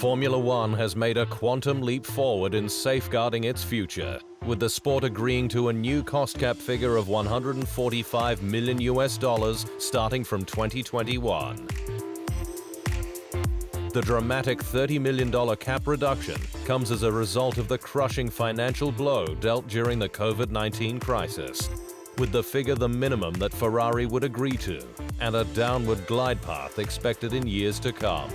Formula One has made a quantum leap forward in safeguarding its future, with the sport agreeing to a new cost cap figure of $145 million starting from 2021. The dramatic $30 million cap reduction comes as a result of the crushing financial blow dealt during the COVID-19 crisis, with the figure the minimum that Ferrari would agree to, and a downward glide path expected in years to come.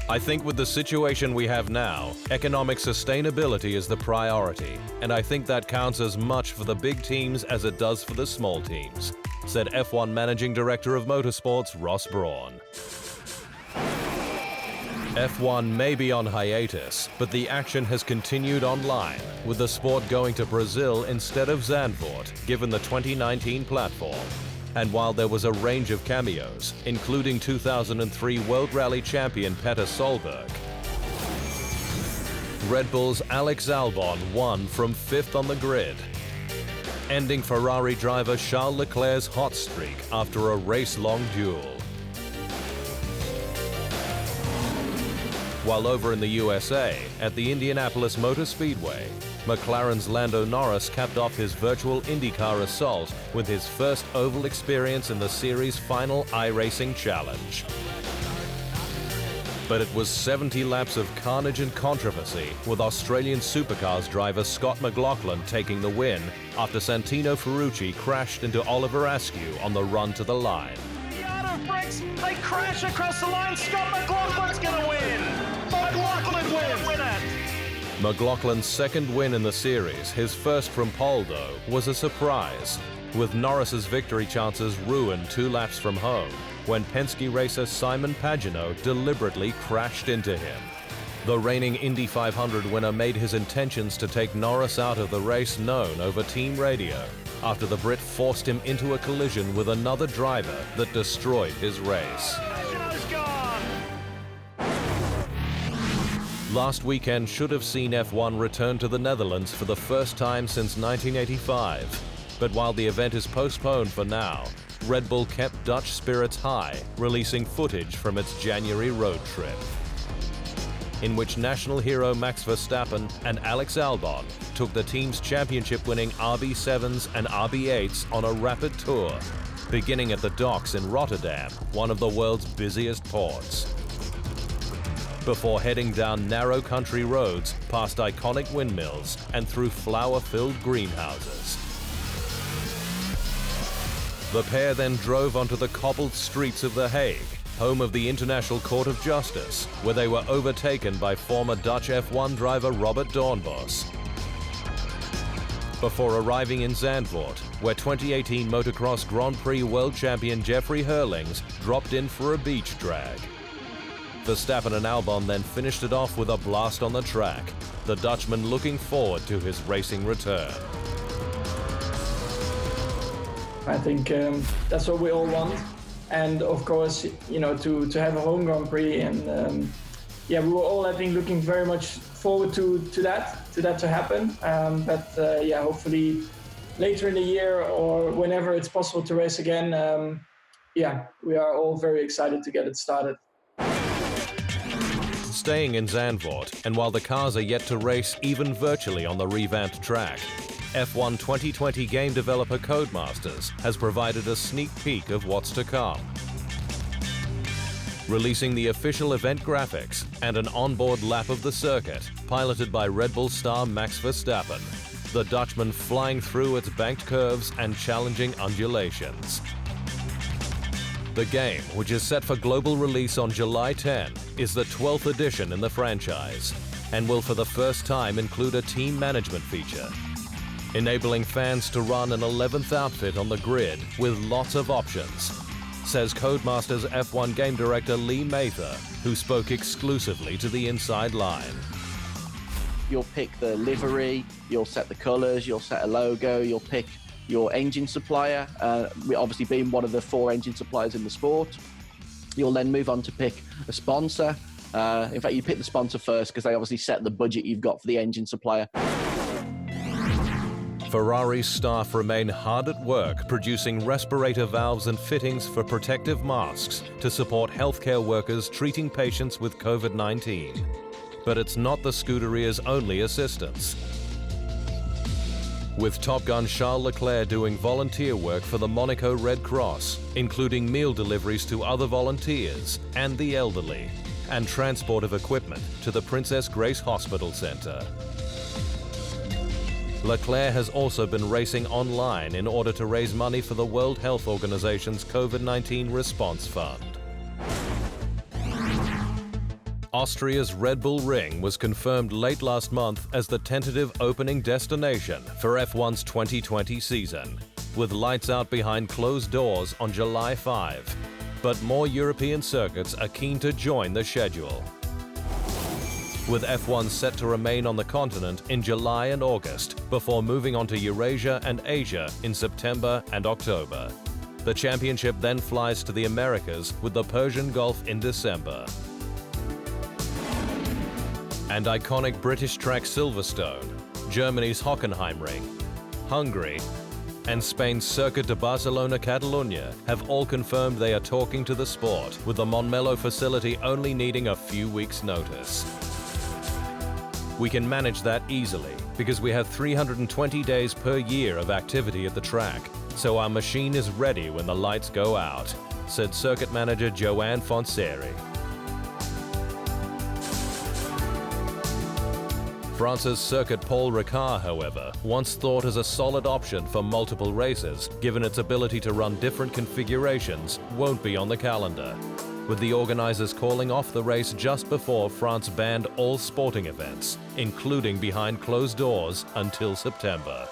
I think with the situation we have now, economic sustainability is the priority, and I think that counts as much for the big teams as it does for the small teams, said F1 Managing Director of Motorsports Ross Brawn. F1 may be on hiatus, but the action has continued online, with the sport going to Brazil instead of Zandvoort, given the 2019 platform. And while there was a range of cameos, including 2003 World Rally champion Petter Solberg, Red Bull's Alex Albon won from 5th on the grid, ending Ferrari driver Charles Leclerc's hot streak after a race-long duel. While over in the USA, at the Indianapolis Motor Speedway, McLaren's Lando Norris capped off his virtual IndyCar assault with his first oval experience in the series' final iRacing Challenge. But it was 70 laps of carnage and controversy, with Australian Supercars driver Scott McLaughlin taking the win after Santino Ferrucci crashed into Oliver Askew on the run to the line. The auto brakes, they crash across the line. Scott McLaughlin's gonna win. McLaughlin wins. McLaughlin's second win in the series, his first from pole though, was a surprise, with Norris's victory chances ruined 2 laps from home when Penske racer Simon Pagenaud deliberately crashed into him. The reigning Indy 500 winner made his intentions to take Norris out of the race known over team radio after the Brit forced him into a collision with another driver that destroyed his race. Last weekend should have seen F1 return to the Netherlands for the first time since 1985. But while the event is postponed for now, Red Bull kept Dutch spirits high, releasing footage from its January road trip, in which national hero Max Verstappen and Alex Albon took the team's championship-winning RB7s and RB8s on a rapid tour, beginning at the docks in Rotterdam, one of the world's busiest ports, before heading down narrow country roads past iconic windmills and through flower-filled greenhouses. The pair then drove onto the cobbled streets of The Hague, home of the International Court of Justice, where they were overtaken by former Dutch F1 driver Robert Doornbos, before arriving in Zandvoort, where 2018 Motocross Grand Prix world champion Jeffrey Herlings dropped in for a beach drag. Verstappen and Albon then finished it off with a blast on the track, the Dutchman looking forward to his racing return. I think that's what we all want. And of course, you know, to have a home Grand Prix. And we were all, I think, looking very much forward to that to happen. Hopefully later in the year or whenever it's possible to race again, we are all very excited to get it started. Staying in Zandvoort, and while the cars are yet to race even virtually on the revamped track, F1 2020 game developer Codemasters has provided a sneak peek of what's to come, releasing the official event graphics and an onboard lap of the circuit, piloted by Red Bull star Max Verstappen, the Dutchman flying through its banked curves and challenging undulations. The game, which is set for global release on July 10, is the 12th edition in the franchise, and will for the first time include a team management feature, enabling fans to run an 11th outfit on the grid with lots of options, says Codemasters F1 game director Lee Mather, who spoke exclusively to the Inside Line. You'll pick the livery, you'll set the colors, you'll set a logo, you'll pick your engine supplier, we obviously being one of the 4 engine suppliers in the sport. You'll then move on to pick a sponsor. In fact, you pick the sponsor first because they obviously set the budget you've got for the engine supplier. Ferrari's staff remain hard at work producing respirator valves and fittings for protective masks to support healthcare workers treating patients with COVID-19. But it's not the Scuderia's only assistance. With Top Gun Charles Leclerc doing volunteer work for the Monaco Red Cross, including meal deliveries to other volunteers and the elderly, and transport of equipment to the Princess Grace Hospital Centre. Leclerc has also been racing online in order to raise money for the World Health Organization's COVID-19 Response Fund. Austria's Red Bull Ring was confirmed late last month as the tentative opening destination for F1's 2020 season, with lights out behind closed doors on July 5. But more European circuits are keen to join the schedule, with F1 set to remain on the continent in July and August before moving on to Eurasia and Asia in September and October. The championship then flies to the Americas with the Persian Gulf in December. And iconic British track Silverstone, Germany's Hockenheimring, Hungary, and Spain's Circuit de Barcelona-Catalunya have all confirmed they are talking to the sport, with the Montmello facility only needing a few weeks' notice. We can manage that easily because we have 320 days per year of activity at the track, so our machine is ready when the lights go out, said circuit manager Joanne Fonseri. France's Circuit Paul Ricard, however, once thought as a solid option for multiple races, given its ability to run different configurations, won't be on the calendar, with the organizers calling off the race just before France banned all sporting events, including behind closed doors, until September.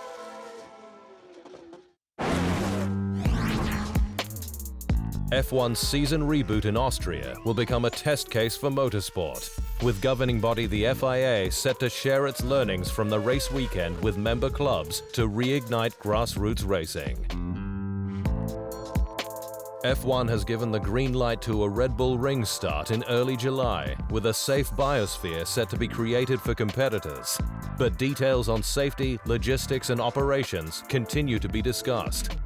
F1's season reboot in Austria will become a test case for motorsport, with governing body the FIA set to share its learnings from the race weekend with member clubs to reignite grassroots racing. F1 has given the green light to a Red Bull Ring start in early July, with a safe biosphere set to be created for competitors. But details on safety, logistics, and operations continue to be discussed.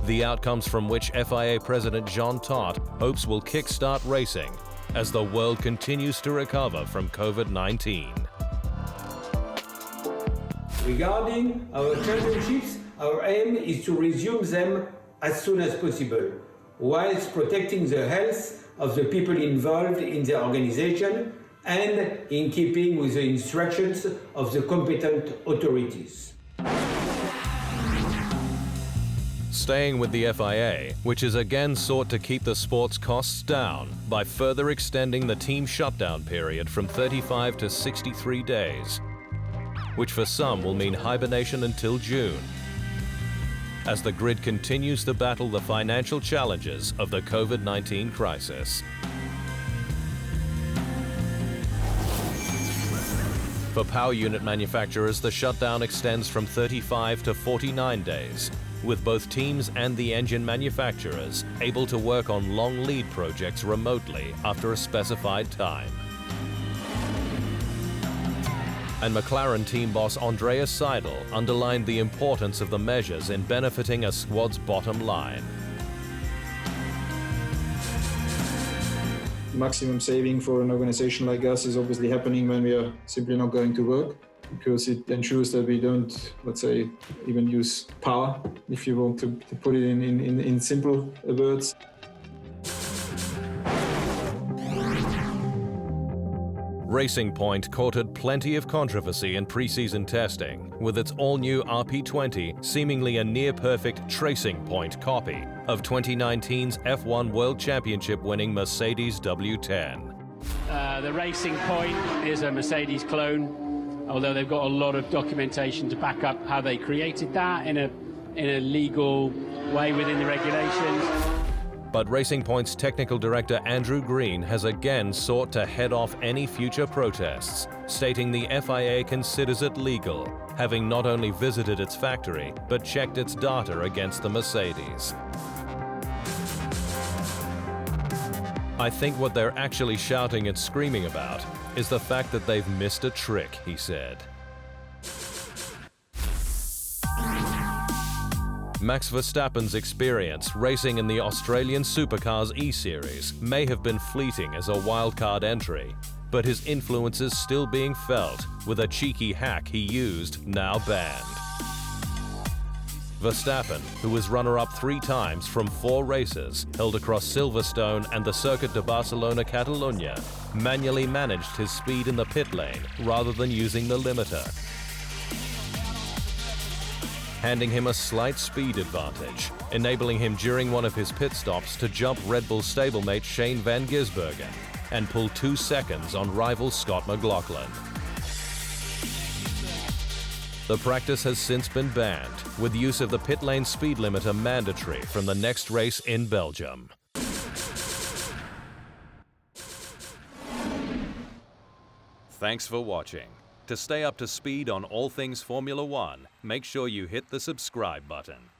The outcomes from which FIA President Jean Todt hopes will kickstart racing as the world continues to recover from COVID-19. Regarding our championships, our aim is to resume them as soon as possible, whilst protecting the health of the people involved in the organization and in keeping with the instructions of the competent authorities. Staying with the FIA, which has again sought to keep the sport's costs down by further extending the team shutdown period from 35 to 63 days, which for some will mean hibernation until June, as the grid continues to battle the financial challenges of the COVID-19 crisis. For power unit manufacturers, the shutdown extends from 35 to 49 days, with both teams and the engine manufacturers able to work on long lead projects remotely after a specified time. And McLaren team boss Andreas Seidel underlined the importance of the measures in benefiting a squad's bottom line. Maximum saving for an organization like us is obviously happening when we are simply not going to work, because it ensures that we don't, let's say, even use power, if you want to put it in simple words. Racing Point courted plenty of controversy in pre-season testing, with its all-new RP20 seemingly a near-perfect tracing point copy of 2019's F1 World Championship winning Mercedes W10. The Racing Point is a Mercedes clone, although they've got a lot of documentation to back up how they created that in a legal way within the regulations. But Racing Point's technical director Andrew Green has again sought to head off any future protests, stating the FIA considers it legal, having not only visited its factory, but checked its data against the Mercedes. I think what they're actually shouting and screaming about is the fact that they've missed a trick, he said. Max Verstappen's experience racing in the Australian Supercars E-Series may have been fleeting as a wildcard entry, but his influence is still being felt, with a cheeky hack he used now banned. Verstappen, who was runner-up 3 times from 4 races held across Silverstone and the Circuit de Barcelona-Catalunya, manually managed his speed in the pit lane rather than using the limiter, handing him a slight speed advantage, enabling him during one of his pit stops to jump Red Bull stablemate Shane van Gisbergen and pull 2 seconds on rival Scott McLaughlin. The practice has since been banned, with use of the pit lane speed limiter mandatory from the next race in Belgium. Thanks for watching. To stay up to speed on all things Formula One, make sure you hit the subscribe button.